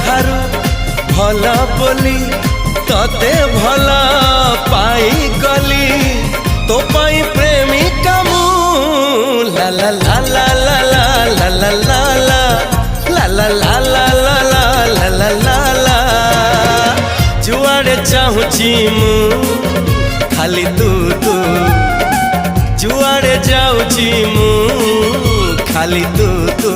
ठारू भल बोली तते भल पाई गली तो पाई प्रेमिका मु ला ला ला ला ला ला ला ला ला ला ला ला ला ला ला ला ला ला जुआड़े चाहूची मु खाली तू तू जुआड़े जाऊची मु खाली तू तू।